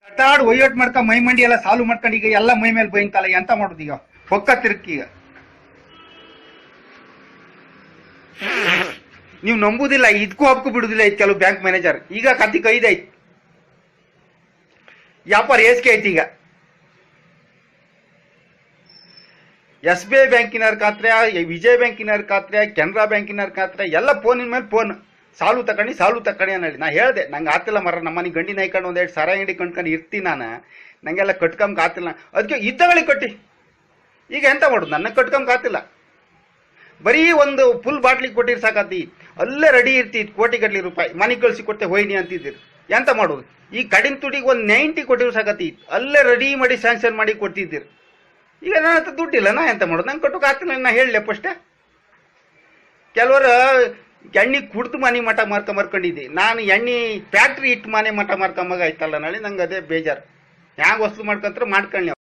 ಕಟಾಡ್ ಒಯ್ಯೋಟ್ ಮಾಡ್ಕ ಮೈ ಮಂಡಿ ಎಲ್ಲ ಸಾಲು ಮಾಡ್ಕೊಂಡು ಈಗ ಎಲ್ಲ ಮೈ ಮೇಲೆ ಬೈಂತಲ್ಲ, ಎಂತ ಮಾಡುದು ಈಗ? ಹೊಕ್ಕ ತಿರುಗಿ ಈಗ ನೀವು ನಂಬುದಿಲ್ಲ, ಇದಕ್ಕೂ ಹಕ್ಕು ಬಿಡುದಿಲ್ಲ ಐತ್ ಕೆಲವು ಬ್ಯಾಂಕ್ ಮ್ಯಾನೇಜರ್. ಈಗ ಕತ್ತಿ ಕೈದೈತ್, ವ್ಯಾಪಾರ ಏಸ್ಕೆ ಐತಿ. ಈಗ SBI ಬ್ಯಾಂಕಿನವ್ರ ಖಾತ್ರೆ, ವಿಜಯ ಬ್ಯಾಂಕಿನವ್ರ ಖಾತ್ರೆ, ಕೆನರಾ ಬ್ಯಾಂಕಿನವ್ರ ಖಾತ್ರೆ ಎಲ್ಲ ಫೋನಿನ ಮೇಲೆ ಫೋನ್. ಸಾಲು ತಕೊಂಡಿ ಅನ್ನಿ. ನಾ ಹೇಳ್ದೆ ನಂಗೆ ಆತಿಲ್ಲ ಮರ, ನಮ್ಮನೆ ಗಂಡಿ ನಾಯ್ಕೊಂಡು ಒಂದೆರಡು ಸರ ಅಂಗಡಿ ಕಂಡ್ಕೊಂಡು ಇರ್ತೀನಿ ನಾನು, ನಂಗೆಲ್ಲ ಕಟ್ಕೊಂಬ ಆತಿಲ್ಲ. ಅದಕ್ಕೆ ಇದ್ದಗಳಿಗೆ ಕಟ್ಟಿ. ಈಗ ಎಂತ ಮಾಡೋದು? ನನ್ನ ಕಟ್ಕೊಂಬ ಆತಿಲ್ಲ. ಬರೀ ಒಂದು ಫುಲ್ ಬಾಟ್ಲಿ ಕೊಟ್ಟಿರ್ ಸಾಕತಿ, ಅಲ್ಲೇ ರೆಡಿ ಇರ್ತಿದ್ ಕೋಟಿ ಗಟ್ಲಿ ರೂಪಾಯಿ. ಮನೆ ಕಳಿಸಿ ಕೊಟ್ಟೆ ಹೋಯ್ನಿ ಅಂತಿದ್ದೀರಿ. ಎಂತ ಮಾಡೋದು? ಈ ಕಡಿನ ತುಟಿಗೆ ಒಂದು 90 ಕೊಟ್ಟಿರು ಸಾಕತಿ, ಅಲ್ಲೇ ರೆಡಿ ಮಾಡಿ ಸ್ಯಾಂಕ್ಷನ್ ಮಾಡಿ ಕೊಡ್ತಿದ್ದೀರಿ. ಈಗ ನನ್ನ ಹತ್ರ ದುಡ್ಡಿಲ್ಲ, ನಾ ಎಂತ ಮಾಡೋದು? ನಂಗೆ ಕಟ್ಟೋಕೆ ಆಗ್ತಿಲ್ಲ. ನಾ ಹೇಳಲೆ ಫಸ್ಟೇ. ಕೆಲವರು ಎಣ್ಣೆ ಕುಡ್ದು ಮನೆ ಮಠ ಮಾರ್ಕೊಂಡಿದ್ದೆ, ನಾನು ಎಣ್ಣೆ ಫ್ಯಾಕ್ಟ್ರಿ ಇಟ್ಟು ಮನೆ ಮಠ ಮಾರ್ಕೊಂಬಾಗ ಆಯ್ತಲ್ಲ ನಾಳೆ. ನಂಗೆ ಅದೇ ಬೇಜಾರು. ಹ್ಯಾಂಗ ವಸ್ತು ಮಾಡ್ಕೊಂತಾರೆ ಮಾಡ್ಕೊಳ್ಳಿ.